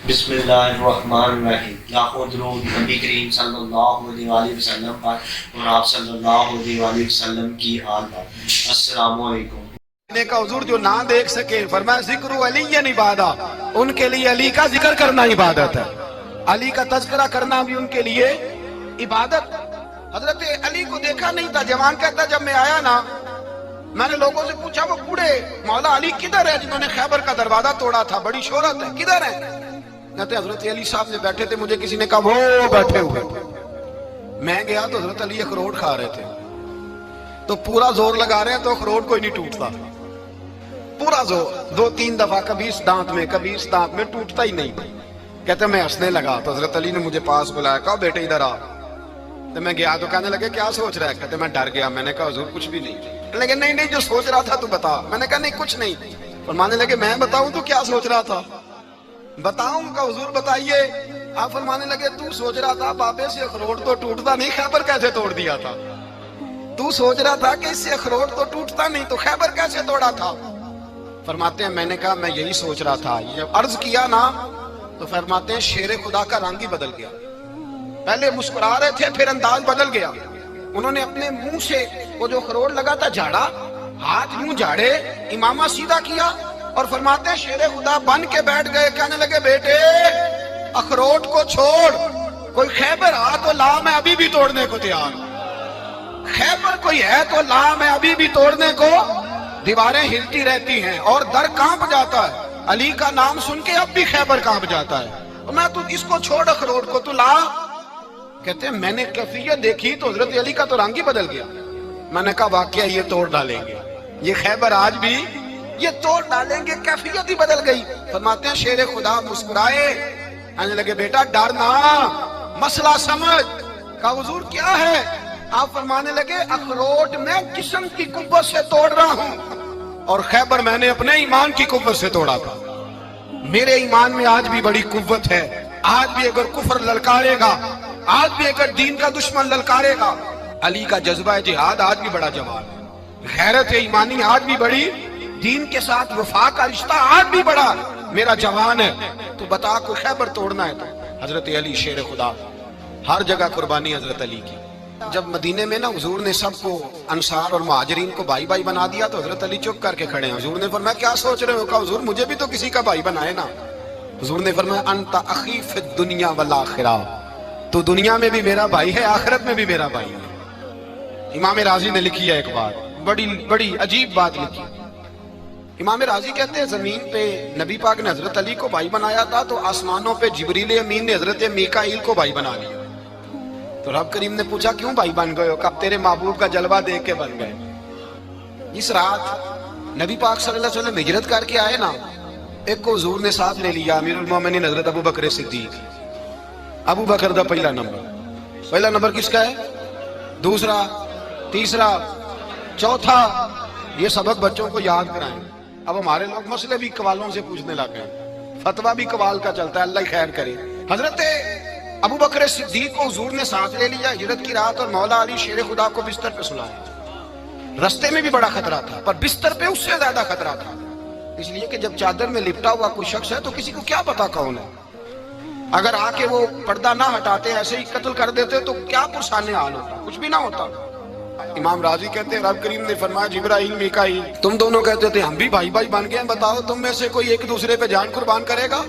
بسم اللہ الرحمن الرحیم۔ لاکھوں درود نبی کریم صلی اللہ علیہ وآلہ وسلم پر اور آپ صلی اللہ علیہ وآلہ وسلم کی آل پر۔ السلام علیکم۔ کا حضور جو نہ دیکھ سکے، فرمایا ذکر علی عبادت، ان کے لیے علی کا ذکر کرنا عبادت ہے، علی کا تذکرہ کرنا بھی ان کے لیے عبادت۔ حضرت علی کو دیکھا نہیں تھا، جوان کہتا جب میں آیا نا، میں نے لوگوں سے پوچھا وہ بوڑھے مولا علی کدھر ہے جنہوں نے خیبر کا دروازہ توڑا تھا، بڑی شہرت ہے، کدھر ہے؟ کہتے حضرت علی صاحب نے بیٹھے تھے، مجھے کسی نے کہا وہ بیٹھے ہوئے، میں گیا تو حضرت علی اخروٹ کھا رہے تھے، تو پورا زور لگا رہے ہیں تو اخروٹ کوئی نہیں ٹوٹتا، پورا زور، 2-3 دفعہ، کبھی اس دانت میں کبھی اس دانت میں، ٹوٹتا ہی نہیں۔ کہتے میں ہنسنے لگا تو حضرت علی نے مجھے پاس بلایا، کہا بیٹے ادھر آ، تو میں گیا تو کہنے لگے کیا سوچ رہا ہے؟ کہتے میں ڈر گیا، میں نے کہا حضور کچھ بھی نہیں، لیکن نہیں جو سوچ رہا تھا تو بتا، میں نے کہا نہیں کچھ نہیں، فرمانے لگے میں بتاؤں تو کیا سوچ رہا تھا؟ بتاؤں کا حضور بتائیے۔ آپ فرمانے لگے تو سوچ رہا تھا بابے سے اخروٹ تو ٹوٹتا نہیں، خیبر کیسے توڑ دیا تھا؟ تو سوچ رہا تھا کہ اس سے اخروٹ تو ٹوٹتا نہیں تو خیبر کیسے توڑا تھا؟ فرماتے ہیں میں نے کہا میں یہی سوچ رہا تھا، یہ عرض کیا نا تو فرماتے ہیں شیر خدا کا رنگ ہی بدل گیا، پہلے مسکرا رہے تھے پھر انداز بدل گیا، انہوں نے اپنے منہ سے وہ جو اخروٹ لگا تھا جھاڑا، ہاتھ یوں جھاڑے، امامہ سیدھا کیا اور فرماتے ہیں شیر خدا بن کے بیٹھ گئے، کہنے لگے بیٹے اخروٹ کو چھوڑ، کوئی خیبر آ تو لا، میں ابھی بھی توڑنے کو تیار ہوں، خیبر کوئی ہے تو لا، میں ابھی بھی توڑنے کو، دیواریں ہلتی رہتی ہیں اور در کانپ جاتا ہے، علی کا نام سن کے اب بھی خیبر کانپ جاتا ہے، میں تو اس کو چھوڑ اخروٹ کو تو لا۔ کہتے ہیں میں نے کیفیت دیکھی تو حضرت علی کا تو رنگ ہی بدل گیا، میں نے کہا واقعہ یہ توڑ ڈالیں گے، یہ خیبر آج بھی یہ توڑ ڈالیں گے، کیفیت ہی بدل گئی۔ فرماتے ہیں شیر خدا مسکرائے، کہنے لگے بیٹا ڈرنا، مسئلہ سمجھ۔ کہا حضور کیا ہے؟ آپ فرمانے لگے اخروٹ میں جسم کی قوت سے توڑ رہا ہوں اور خیبر میں نے اپنے ایمان کی قوت سے توڑا تھا، میرے ایمان میں آج بھی بڑی قوت ہے، آج بھی اگر کفر للکارے گا، آج بھی اگر دین کا دشمن للکارے گا، علی کا جذبہ جہاد آج بھی بڑا جوان ہے، غیرت ایمانی آج بھی بڑی، دین کے ساتھ وفا کا رشتہ آج بھی بڑا میرا جوان ہے، تو بتا کوئی خیبر توڑنا ہے تو حضرت علی شیر خدا، ہر جگہ قربانی حضرت علی کی۔ جب مدینے میں نا حضور نے سب کو انصار اور مہاجرین کو بھائی بھائی بنا دیا تو حضرت علی چپ کر کے کھڑے ہیں، حضور نے فرمایا کیا سوچ رہے ہو؟ کہا حضور مجھے بھی تو کسی کا بھائی بنائے نا، حضور نے فرمایا انت اخی فی الدنیا والآخرہ، تو دنیا میں بھی میرا بھائی ہے، آخرت میں بھی میرا بھائی ہے۔ امام راضی نے لکھی ہے ایک بات، بڑی عجیب بات لکھی، امام راضی کہتے ہیں زمین پہ نبی پاک نے حضرت علی کو بھائی بنایا تھا تو آسمانوں پہ جبریل امین نے حضرت میکائیل کو بھائی بنا لیا، تو رب کریم نے پوچھا کیوں بھائی بن گئے ہو؟ کب تیرے محبوب کا جلوہ دیکھ کے بن گئے۔ اس رات نبی پاک صلی اللہ علیہ وسلم ہجرت کر کے آئے نا، ایک کو حضور نے ساتھ لے لیا، امیر المومنین حضرت ابو بکر صدیق، ابو بکر دا پہلا نمبر کس کا ہے؟ دوسرا، تیسرا، چوتھا، یہ سبق بچوں کو یاد کرائیں۔ اب ہمارے لوگ مسئلے بھی قوالوں سے پوچھنے لگے ہیں، فتویٰ بھی قوال کا چلتا ہے، اللہ ہی خیر کرے۔ حضرت ابو بکر صدیق کو حضور نے ساتھ لے لیا ہجرت کی رات، اور مولا علی شیر خدا کو بستر پہ سلایا، رستے میں بھی بڑا خطرہ تھا پر بستر پہ اس سے زیادہ خطرہ تھا، اس لیے کہ جب چادر میں لپٹا ہوا کوئی شخص ہے تو کسی کو کیا پتا کون ہے، اگر آ کے وہ پردہ نہ ہٹاتے ایسے ہی قتل کر دیتے تو کیا پرسانے حال ہوتا، کچھ بھی نہ ہوتا۔ امام راضی کہتے ہیں رب کریم نے فرمایا جبرائیل میکائیل تم دونوں کہتے تھے ہم بھی بھائی بھائی بن گئے ہیں، بتاؤ تم میں سے کوئی ایک دوسرے پہ جان قربان کرے گا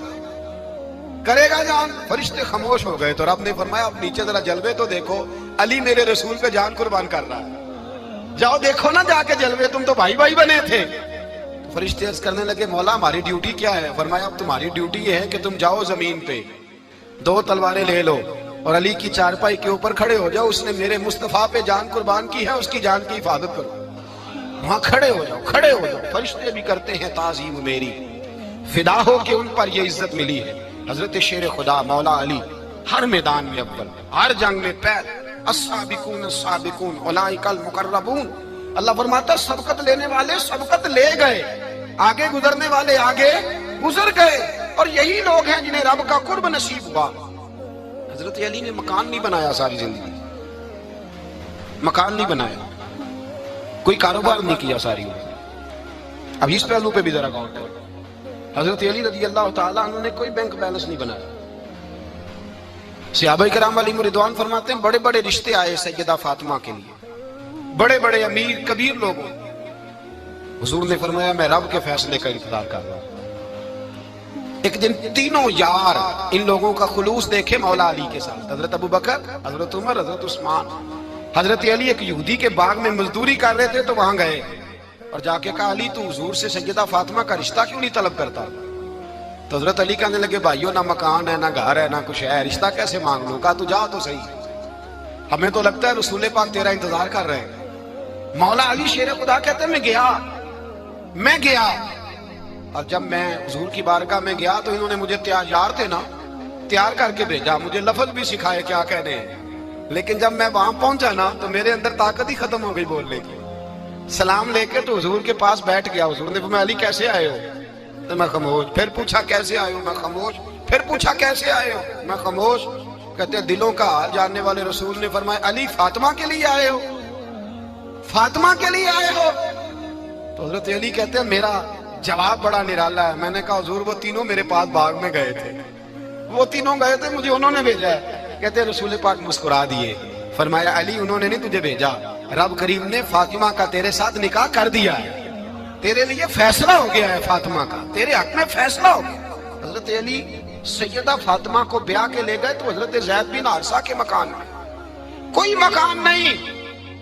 جان؟ فرشتے خاموش ہو گئے تو رب نے فرمایا اب نیچے ذرا جلوے تو دیکھو، علی میرے رسول پہ جان قربان کر رہا ہے، جاؤ دیکھو نا جا کے جلوے، تم تو بھائی بھائی بنے تھے۔ فرشتے عرض کرنے لگے مولا ہماری ڈیوٹی کیا ہے؟ فرمایا اب تمہاری ڈیوٹی یہ ہے کہ تم جاؤ زمین پہ 2 تلواریں لے لو اور علی کی چارپائی کے اوپر کھڑے ہو جاؤ، اس نے میرے مصطفیٰ پہ جان قربان کی ہے، اس کی جان کی حفاظت کرو، وہاں کھڑے ہو جاؤ۔ فرشتے بھی کرتے ہیں تعظیم میری، فدا ہو کہ ان پر یہ عزت ملی ہے۔ حضرت شیر خدا مولا علی ہر میدان میں اول، ہر جنگ میں پہل، السابقون السابقون اولئک المقربون، اللہ فرماتا سبقت لینے والے سبقت لے گئے، آگے گزرنے والے آگے گزر گئے، اور یہی لوگ ہیں جنہیں رب کا قرب نصیب ہوا۔ حضرت علی نے مکان نہیں بنایا، ساری زندگی مکان نہیں بنایا، کوئی کاروبار نہیں کیا ساری عمر۔ اب اس پہلو پہ بھی ذرا غور کرو، حضرت علی رضی اللہ تعالیٰ عنہ نے کوئی بینک بیلنس نہیں بنایا. صحابہ کرام علیہم رضوان فرماتے ہیں بڑے بڑے رشتے آئے سیدہ فاطمہ کے لیے، بڑے بڑے امیر کبیر لوگوں. حضور نے فرمایا میں رب کے فیصلے کا انتظار کر رہا ہوں. ایک دن تینوں یار ان لوگوں کا خلوص دیکھے مولا علی کے ساتھ، حضرت ابو بکر، حضرت عمر، حضرت عثمان. حضرت علی ایک یہودی کے باغ میں مزدوری کر رہے تھے تو وہاں گئے اور جا کے کہا علی تو حضور سے سیدہ فاطمہ کا رشتہ کیوں نہیں طلب کرتا؟ تو حضرت علی کہنے لگے بھائیو نہ مکان ہے نہ گھر ہے نہ کچھ ہے، رشتہ کیسے مانگ لوں؟ کہا تو جا تو صحیح، ہمیں تو لگتا ہے رسول پاک تیرا انتظار کر رہے ہیں. مولا علی شیر خدا کہتے ہیں میں گیا اور جب میں حضور کی بارگاہ میں گیا تو انہوں نے مجھے یار تھے نا تیار کر کے بھیجا، مجھے لفظ بھی سکھائے کیا کہنے ہیں، لیکن جب میں وہاں پہنچا نا تو میرے اندر طاقت ہی ختم ہو گئی بولنے کی. سلام لے کے تو حضور کے پاس بیٹھ گیا. حضور نے فرمایا علی کیسے آئے ہو؟ تو میں خاموش. پھر پوچھا کیسے آئے ہو؟ میں خاموش. پھر پوچھا کیسے آئے ہو؟ میں خاموش. کہتے ہیں دلوں کا حال جاننے والے رسول نے فرمایا علی فاطمہ کے لیے آئے ہو؟ فاطمہ کے لیے آئے ہو؟ تو حضرت علی کہتے ہیں میرا جواب بڑا نرالا ہے. میں نے کہا حضور وہ تینوں میرے پاس باغ میں گئے تھے، وہ تینوں گئے تھے، مجھے انہوں نے بھیجا ہے. کہتے ہیں رسول پاک مسکرا دیے، فرمایا علی انہوں نے نہیں تجھے بھیجا، رب کریم نے فاطمہ کا تیرے ساتھ نکاح کر دیا ہے، تیرے لیے فیصلہ ہو گیا ہے فاطمہ کا، تیرے حق میں فیصلہ ہو گیا. حضرت علی سیدہ فاطمہ کو بیاہ کے لے گئے تو حضرت زید بن حارثہ کے مکان میں کوئی مکان نہیں.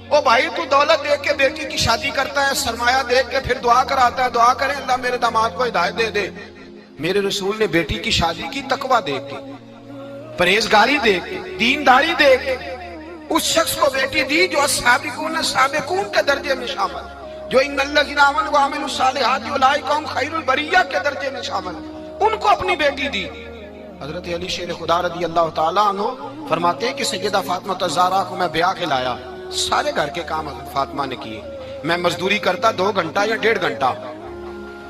او بھائی تو دولت دیکھ کے بیٹی کی شادی کرتا ہے، سرمایہ دیکھ کے پھر دعا کراتا ہے، دعا کریں اللہ میرے داماد کو ہدایت دے دے. میرے رسول نے بیٹی کی شادی کی تقوی دیکھ کے، پرہیزگاری دیکھ کے، دینداری دیکھ کے اس شخص کو بیٹی دی جو سابقون کے درجے میں شامل، جو ان الذین آمنوا وعملوا الصالحات اولئک هم خیر البریہ کے درجے میں شامل، ان کو اپنی بیٹی دی. حضرت علی شیر خدا رضی اللہ تعالیٰ عنہ فرماتے ہیں کہ سیدہ فاطمہ الزہرا کو میں بیاہ کے لایا، سارے گھر کے کام حضرت فاطمہ نے کیے. میں مزدوری کرتا 2 گھنٹہ یا 1.5 گھنٹہ،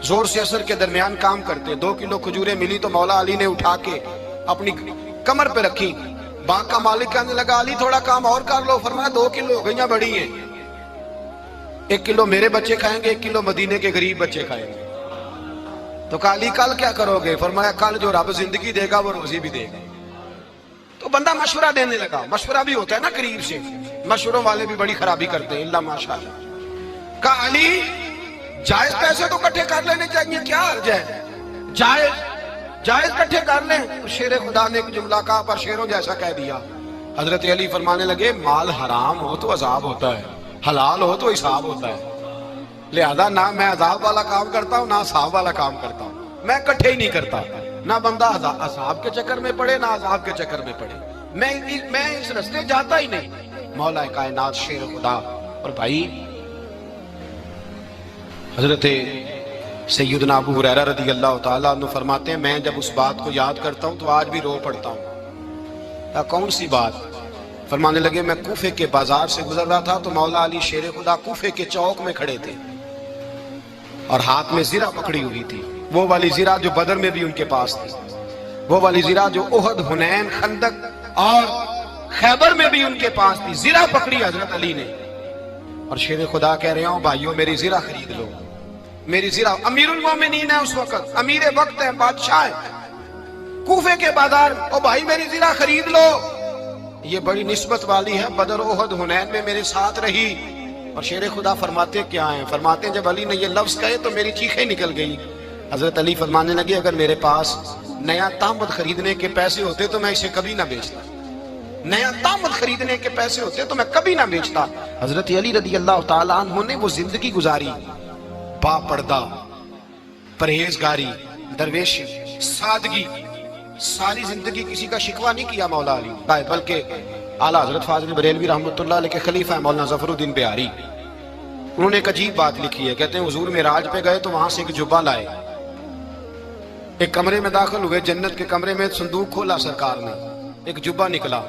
زور سے اثر کے درمیان کام کرتے. 2 کلو کھجوریں ملی تو مولا علی نے اٹھا کے اپنی کمر پہ رکھی. باغ کا مالک کہنے لگا علی تھوڑا کام اور کر لو. فرمایا 2 کلو ہو گئیاں بڑی ہیں، 1 کلو میرے بچے کھائیں گے، 1 کلو مدینے کے غریب بچے کھائیں گے. تو کہا علی کل کیا کرو گے؟ فرمایا کل جو رب زندگی دے گا وہ روزی بھی دے گا. تو بندہ مشورہ دینے لگا. مشورہ بھی ہوتا ہے نا قریب سے، مشوروں والے بھی بڑی خرابی کرتے ہیں اللہ ماشاءاللہ. کہا علی جائز پیسے تو کٹھے کر لینے چاہیے، کیا حرج ہے، جائز کٹھے کر لیں. شیر خدا نے ایک جملہ کہا پر شیروں جیسا کہہ دیا. حضرت علی فرمانے لگے مال حرام ہو تو عذاب ہوتا ہے، حلال ہو تو حساب ہوتا ہے، لہذا نہ میں عذاب والا کام کرتا ہوں نہ حساب والا کام کرتا ہوں، میں کٹھے ہی نہیں کرتا. نہ بندہ عذاب کے چکر میں پڑے نہ عذاب کے چکر میں پڑے، میں اس رستے جاتا ہی نہیں. مولا کائنات شیر خدا. اور بھائی حضرت سیدنا ابو ہریرہ رضی اللہ تعالیٰ عنہ فرماتے ہیں میں جب اس بات کو یاد کرتا ہوں تو آج بھی رو پڑتا ہوں. کون سی بات؟ فرمانے لگے میں کوفے کے بازار سے گزر رہا تھا تو مولا علی شیر خدا کوفے کے چوک میں کھڑے تھے اور ہاتھ میں زرہ پکڑی ہوئی تھی، وہ والی زرہ جو بدر میں بھی ان کے پاس تھی، وہ والی زرہ جو احد، حنین، خندق اور خیبر میں بھی ان کے پاس تھی. زرہ پکڑی حضرت علی نے اور شیر خدا کہہ رہے ہوں بھائیوں میری زرہ خرید لو. میری زرہ امیر المومنین ہے، اس وقت امیر وقت ہے، بادشاہ ہے، کوفے کے بازار. او بھائی میری زرہ خرید لو، یہ بڑی نسبت والی ہے، بدر، احد، حنین میں میرے ساتھ رہی. اور شیر خدا فرماتے کیا ہیں؟ فرماتے ہیں جب علی نے یہ لفظ کہے تو میری چیخیں نکل گئی. حضرت علی فرمانے لگے اگر میرے پاس نیا تامت خریدنے کے پیسے ہوتے تو میں اسے کبھی نہ بیچتا، نیا تامت خریدنے کے پیسے ہوتے تو میں کبھی نہ بیچتا. حضرت علی رضی اللہ تعالیٰ عنہ نے وہ زندگی گزاری، با پردہ، پرہیزگاری، درویشی، سادگی، ساری زندگی کسی کا شکوہ نہیں کیا مولا علی، بلکہ اعلیٰ حضرت فاضل بریلوی رحمۃ اللہ علیہ کے خلیفہ مولانا ظفر الدین بہاری، انہوں نے ایک عجیب بات لکھی ہے. کہتے ہیں حضور معراج پہ گئے تو وہاں سے ایک جبہ لائے، ایک کمرے میں داخل ہوئے، جنت کے کمرے میں صندوق کھولا سرکار نے، ایک جبہ نکلا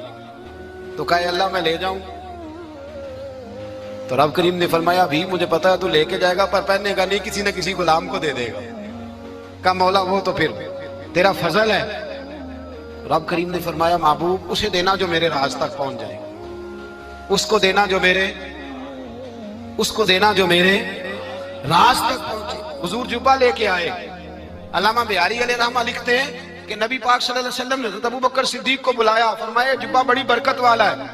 تو کہا اللہ میں لے جاؤں؟ تو رب کریم نے فرمایا بھی مجھے پتا ہے تو لے کے جائے گا پر پہننے کا نہیں، کسی نہ کسی غلام کو دے دے گا. کہا مولا وہ تو پھر تیرا فضل ہے. رب کریم نے فرمایا محبوب اسے دینا جو میرے راز تک پہنچ جائے، اس کو دینا جو میرے راز تک پہنچے. حضور جبہ لے کے آئے علامہ بہاری علیہ رحمہ لکھتے ہیں کہ نبی پاک صلی اللہ علیہ وسلم نے حضرت ابو بکر صدیق کو بلایا، فرمایا جبہ بڑی برکت والا ہے،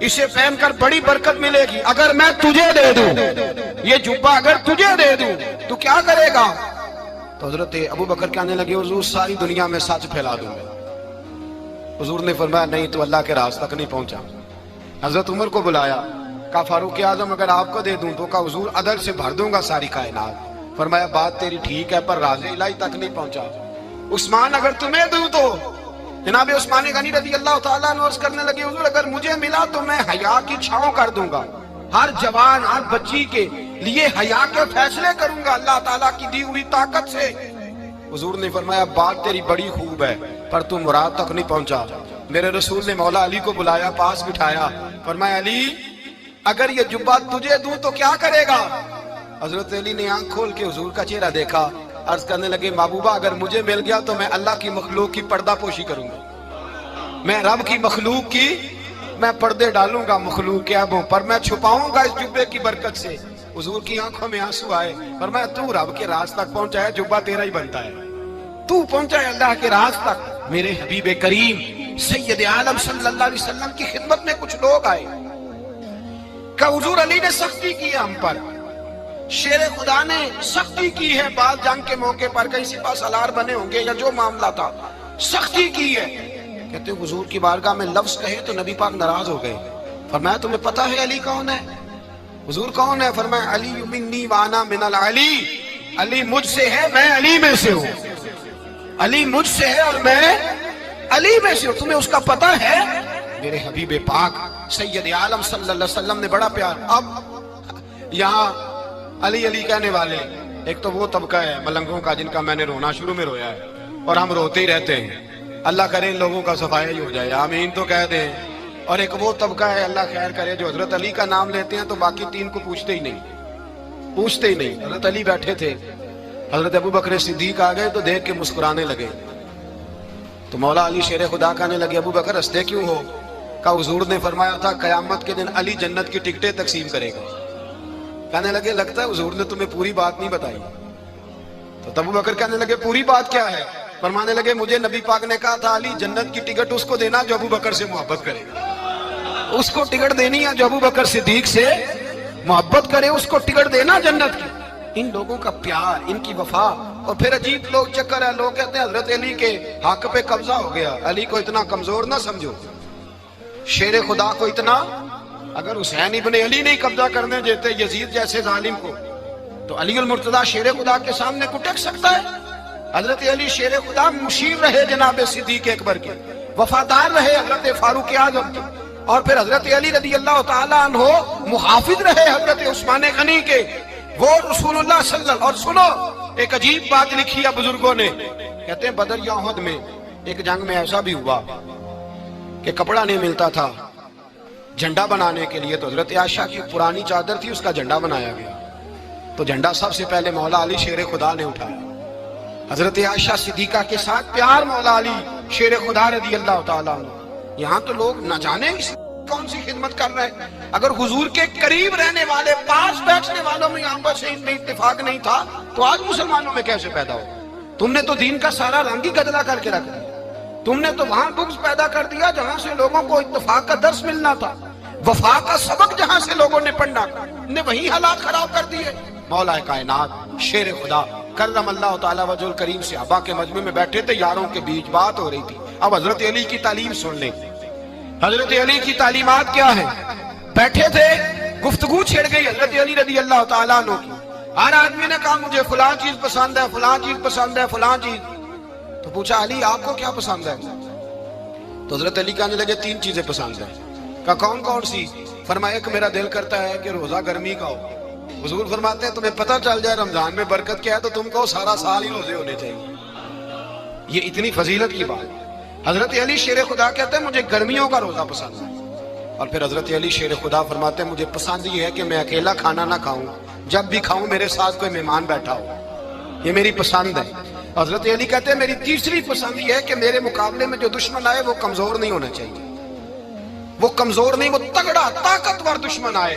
اسے پہن کر بڑی برکت ملے گی، اگر میں تجھے دے دوں، یہ جبہ اگر تجھے دے دوں تو کیا کرے گا؟ تو حضرت ابو بکر کہنے لگے حضور ساری دنیا میں سچ پھیلا دوں گا۔ حضور نے فرمایا نہیں، تو اللہ کے راز تک نہیں پہنچا۔ حضرت عمر کو بلایا، کہا فاروق اعظم اگر آپ کو دے دوں تو کہا حضور عدل سے بھر دوں گا ساری کائنات۔ فرمایا بات تیری ٹھیک ہے پر راز الہی تک نہیں پہنچا۔ عثمان اگر تمہیں دوں تو جناب عثمان غنی رضی اللہ تعالیٰ عنہ عرض کرنے لگے حضور اگر مجھے ملا تو میں حیا کی چھاؤں کر دوں گا، ہر جوان ہر بچی کے لیے حیا کے فیصلے کروں گا اللہ تعالیٰ کی دی ہوئی طاقت سے۔ حضور نے فرمایا بات تیری بڑی خوب ہے پر تم مراد تک نہیں پہنچا۔ میرے رسول نے مولا علی کو بلایا، پاس بٹھایا، فرمایا علی اگر یہ جبہ تجھے دوں تو کیا کرے گا؟ حضرت علی نے آنکھ کھول کے حضور کا چہرہ دیکھا، عرض کرنے لگے محبوبہ اگر مجھے مل گیا تو میں اللہ کی مخلوق کی پردہ پوشی کروں گا، میں رب کی مخلوق کی میں پردے ڈالوں گا مخلوق کے عیبوں پر، میں چھپاؤں گا اس جبے کی برکت سے۔ حضور کی آنکھوں میں آنسو آئے، فرمایا تو رب کے راز تک پہنچا ہے، جبہ تیرا ہی بنتا ہے، تو پہنچا ہے اللہ کے راز تک۔ میرے حبیب کریم سید عالم صلی اللہ علیہ وسلم کی خدمت میں کچھ لوگ آئے کہ حضور علی نے سختی کی ہے ہم پر، شیر خدا نے سختی کی ہے، بعض جنگ کے موقع پر کہیں سپاہ سالار بنے ہوں گے یا جو معاملہ تھا سختی کی ہے۔ کہتے ہیں حضور کی بارگاہ میں لفظ کہے تو نبی پاک ناراض ہو گئے۔ فرمایا تمہیں پتا ہے علی کون ہے؟ حضور کون ہے؟ فرمایا علی منی وانا من العلی، علی مجھ سے ہے میں علی میں سے ہوں، علی مجھ سے ہے اور میں علی میں سے ہوں، تمہیں اس کا پتہ ہے؟ میرے حبیب پاک سید عالم صلی اللہ علیہ وسلم نے بڑا پیار۔ اب یہاں علی علی کہنے والے ایک تو وہ طبقہ ہے ملنگوں کا جن کا میں نے رونا شروع میں رویا ہے اور ہم روتے ہی رہتے ہیں، اللہ کرے ان لوگوں کا صفایا ہی ہو جائے، آمین تو کہہ دیں۔ اور ایک وہ طبقہ ہے اللہ خیر کرے جو حضرت علی کا نام لیتے ہیں تو باقی تین کو پوچھتے ہی نہیں۔ حضرت علی بیٹھے تھے، حضرت ابو بکر صدیق آ گئے تو دیکھ کے مسکرانے لگے، تو مولا علی شیر خدا کہنے لگے ابو بکر ہنستے کیوں ہو؟ کہا حضور نے فرمایا تھا قیامت کے دن علی جنت کی ٹکٹیں تقسیم کرے گا۔ کہنے لگے لگتا ہے حضور نے تمہیں پوری بات نہیں بتائی۔ تو ابو بکر کہنے لگے پوری بات کیا ہے؟ فرمانے لگے مجھے نبی پاک نے کہا تھا علی جنت کی ٹکٹ اس کو دینا جو ابو بکر سے محبت کرے گا، اس کو ٹکٹ دینی ہے جو ابو بکر صدیق سے محبت کرے، اس کو ٹکٹ دینا جنت کی۔ ان لوگوں کا پیار، ان کی وفا۔ اور پھر عجیب لوگ چکر ہے، لوگ کہتے ہیں حضرت علی کے حق پہ قبضہ ہو گیا، علی کو اتنا کمزور نہ سمجھو، شیر خدا کو اتنا، اگر حسین ابن علی نہیں قبضہ کرنے دیتے یزید جیسے ظالم کو تو علی المرتضیٰ شیر خدا کے سامنے کو ٹک سکتا ہے؟ حضرت علی شیر خدا مشیر رہے جناب صدیق اکبر کے، وفادار رہے حضرت فاروق اعظم کے، اور پھر حضرت علی رضی اللہ تعالیٰ عنہ محافظ رہے حضرت عثمان غنی کے، وہ رسول اللہ صلی اللہ علیہ وسلم۔ اور سنو ایک عجیب بات لکھی ہے بزرگوں نے، کہتے ہیں بدر یا احد میں ایک جنگ میں ایسا بھی ہوا کہ کپڑا نہیں ملتا تھا جھنڈا بنانے کے لیے، تو حضرت عائشہ کی پرانی چادر تھی اس کا جھنڈا بنایا گیا، تو جھنڈا سب سے پہلے مولا علی شیر خدا نے اٹھایا۔ حضرت عائشہ صدیقہ کے ساتھ پیار مولا علی شیر خدا رضی اللہ تعالیٰ عنہ۔ یہاں تو لوگ نہ جانے کون سی خدمت کر رہے ہیں، اگر حضور کے قریب رہنے والے پاس بیٹھنے والوں میں آپس میں اتفاق نہیں تھا تو آج مسلمانوں میں کیسے پیدا ہو؟ تم نے تو دین کا سارا رنگ ہی گدلا کر کے رکھ دیا، تم نے تو وہاں بغض پیدا کر دیا جہاں سے لوگوں کو اتفاق کا درس ملنا تھا، وفا کا سبق جہاں سے لوگوں نے پڑھنا نے وہی حالات خراب کر دیے۔ مولا کائنات شیر خدا کرم اللہ تعالیٰ وجہ الکریم صحابہ کے مجمع میں بیٹھے تھے، یاروں کے بیچ بات ہو رہی تھی۔ اب حضرت علی کی تعلیم سن لیں، حضرت علی کی تعلیمات کیا ہے؟ بیٹھے تھے، گفتگو چھڑ گئی حضرت علی رضی اللہ تعالیٰ عنہ کی، ہر آدمی نے کہا مجھے فلاں چیز پسند ہے، فلاں چیز پسند ہے، فلاں چیز۔ تو پوچھا علی آپ کو کیا پسند ہے؟ تو حضرت علی کہنے لگے تین چیزیں پسند ہیں۔ کہا کون کون سی؟ فرمایا ایک میرا دل کرتا ہے کہ روزہ گرمی کا ہو۔ حضور فرماتے ہیں تمہیں پتہ چل جائے رمضان میں برکت کیا ہے تو تم کو سارا سال ہی روزے ہونے چاہیے، یہ اتنی فضیلت کی بات۔ حضرت علی شیر خدا کہتے ہیں مجھے گرمیوں کا روزہ پسند ہے، اور پھر حضرت علی شیر خدا فرماتے ہیں مجھے پسند یہ ہے کہ میں اکیلا کھانا نہ کھاؤں، جب بھی کھاؤں میرے ساتھ کوئی مہمان بیٹھا ہو، یہ میری پسند ہے۔ حضرت علی کہتے ہیں میری تیسری پسند یہ ہے کہ میرے مقابلے میں جو دشمن آئے وہ کمزور نہیں ہونا چاہیے، وہ کمزور نہیں، وہ تگڑا طاقتور دشمن آئے۔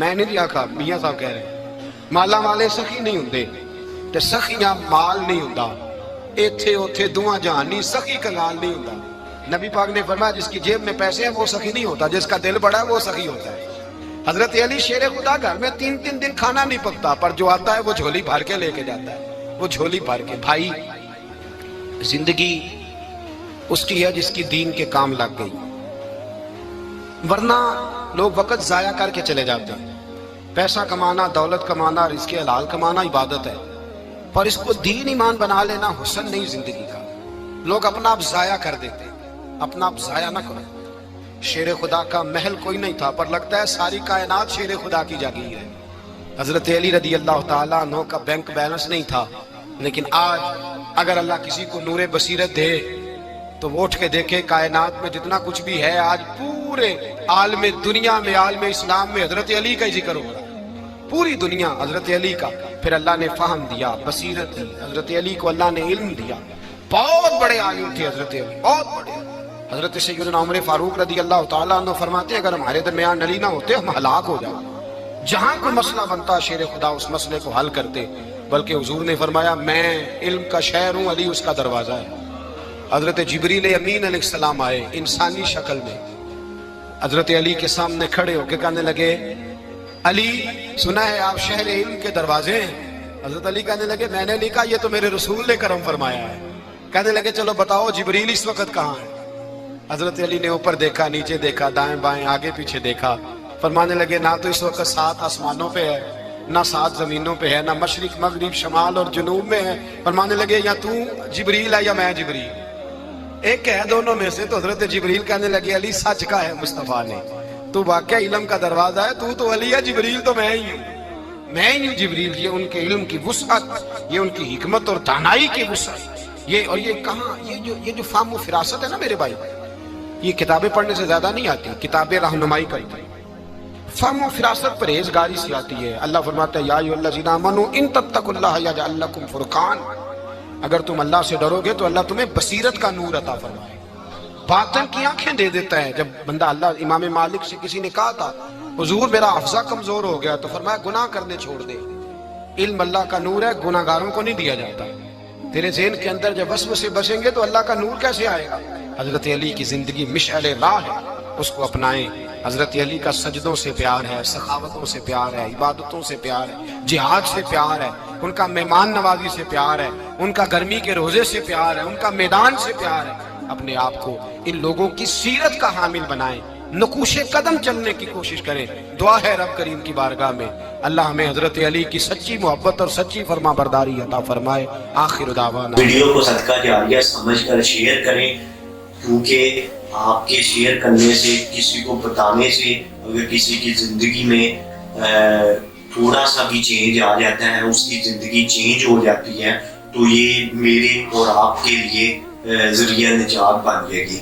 میں نہیں آکھا، میاں صاحب کہہ رہے ہیں مالا والے سخی نہیں ہوندے تے سخیاں مال نہیں ہوندا، ایتھے اوتھے دعا جہان نہیں، سخی کنگال نہیں ہوندا۔ نبی پاک نے فرمایا جس کی جیب میں پیسے ہیں وہ سخی نہیں ہوتا، جس کا دل بڑا ہے وہ سخی ہوتا ہے۔ حضرت علی شیر خدا گھر میں 3 دن کھانا نہیں پکتا، پر جو آتا ہے وہ جھولی بھر کے لے کے جاتا ہے، وہ جھولی بھر کے۔ بھائی زندگی اس کی ہے جس کی دین کے کام لگ گئی، ورنہ لوگ وقت ضائع کر کے چلے جاتے ہیں۔ پیسہ کمانا، دولت کمانا، رزق حلال کمانا عبادت ہے، پر اس کو دین ایمان بنا لینا حسن نہیں زندگی کا۔ لوگ اپنا آپ ضائع کر دیتے ہیں، اپنا آپ ضائع نہ کرو۔ شیر خدا کا محل کوئی نہیں تھا، پر لگتا ہے ساری کائنات شیر خدا کی جاگیر ہے۔ حضرت علی رضی اللہ تعالیٰ عنہ کا بینک بیلنس نہیں تھا، لیکن آج اگر اللہ کسی کو نور بصیرت دے تو وہ اٹھ کے دیکھے کائنات میں جتنا کچھ بھی ہے، آج پورے عالم دنیا میں، عالم اسلام میں حضرت علی کا ہی ذکر ہو رہا ہے، پوری دنیا حضرت علی کا۔ پھر اللہ نے فہم دیا، بصیرت دی، حضرت علی کو اللہ نے علم دیا۔ بہت بڑے عالم تھے حضرت علی، بہت بڑے۔ حضرت سیدنا عمر فاروق رضی اللہ تعالیٰ عنہ فرماتے ہیں اگر ہمارے درمیان علی نہ ہوتے ہم ہلاک ہو جاتے، جہاں کوئی مسئلہ بنتا شیر خدا اس مسئلے کو حل کرتے، بلکہ حضور نے فرمایا میں علم کا شہر ہوں، علی اس کا دروازہ ہے۔ حضرت جبریل امین علیہ السلام آئے انسانی شکل میں، حضرت علی کے سامنے کھڑے ہو کے کہنے لگے علی سنا ہے آپ شہر علم کے دروازے ہیں؟ حضرت علی کہنے لگے میں نے لکھا یہ تو میرے رسول نے کرم فرمایا ہے۔ کہنے لگے چلو بتاؤ جبریل اس وقت کہاں ہے؟ حضرت علی نے اوپر دیکھا، نیچے دیکھا، دائیں بائیں آگے پیچھے دیکھا، فرمانے لگے نہ تو اس وقت 7 آسمانوں پہ ہے، نہ 7 زمینوں پہ ہے، نہ مشرق مغرب شمال اور جنوب میں ہے۔ فرمانے لگے یا تو جبریل ہے یا میں جبریل، ایک ہے دونوں میں سے۔ تو حضرت جبریل کہنے لگے علی سچ کا ہے مصطفیٰ نے، تو واقعہ علم کا دروازہ ہے، تو علی ہے، جبریل تو میں ہی ہوں، میں ہی ہوں جبریل۔ یہ ان کے علم کی وسعت، یہ ان کی حکمت اور دانائی کی وسعت، یہ اور یہ کہاں یہ جو فہم و فراست ہے نا میرے بھائی، یہ کتابیں پڑھنے سے زیادہ نہیں آتی، کتابیں رہنمائی کرتی ہیں۔ فہم و فراست پرہیزگاری سے آتی ہے۔ اللہ فرماتا ہے یا ایھا الذین آمنوا ان تتقوا اللہ یجعل لکم فرقان، اگر تم اللہ سے ڈرو گے تو اللہ تمہیں بصیرت کا نور عطا فرمائے، باطن کی آنکھیں دے دیتا ہے۔ جب بندہ اللہ امام مالک سے کسی نے کہا تھا حضور میرا حافظہ کمزور ہو گیا، تو فرمایا گناہ کرنے چھوڑ دے، علم اللہ کا نور ہے، گناہ گاروں کو نہیں دیا جاتا۔ تیرے ذہن کے اندر جب وسوسے بسیں گے تو اللہ کا نور کیسے آئے گا؟ حضرت علی کی زندگی مشعل راہ ہے، اس کو اپنائیں۔ حضرت علی کا سجدوں سے پیار ہے، سخاوتوں سے پیار ہے، عبادتوں سے پیار ہے، جہاد سے پیار ہے، ان کا مہمان نوازی سے پیار ہے، ان کا گرمی کے روزے سے پیار ہے، ان کا میدان سے پیار ہے۔ اپنے آپ کو ان لوگوں کی سیرت کا حامل بنائیں، نقوش قدم چلنے کی کوشش کریں۔ دعا ہے رب کریم کی بارگاہ میں اللہ ہمیں حضرت علی کی سچی محبت اور سچی فرما برداری عطا فرمائے۔ آخر دعوانا ویڈیو کو صدقہ جاریہ سمجھ کر شیئر کریں، کیونکہ آپ کے شیئر کرنے سے، کسی کو بتانے سے اگر کسی کی زندگی میں تھوڑا سا بھی چینج آ جاتا ہے، اس کی زندگی چینج ہو جاتی ہے، تو یہ میرے اور آپ کے لیے ذریعہ نجات بن جائے گی۔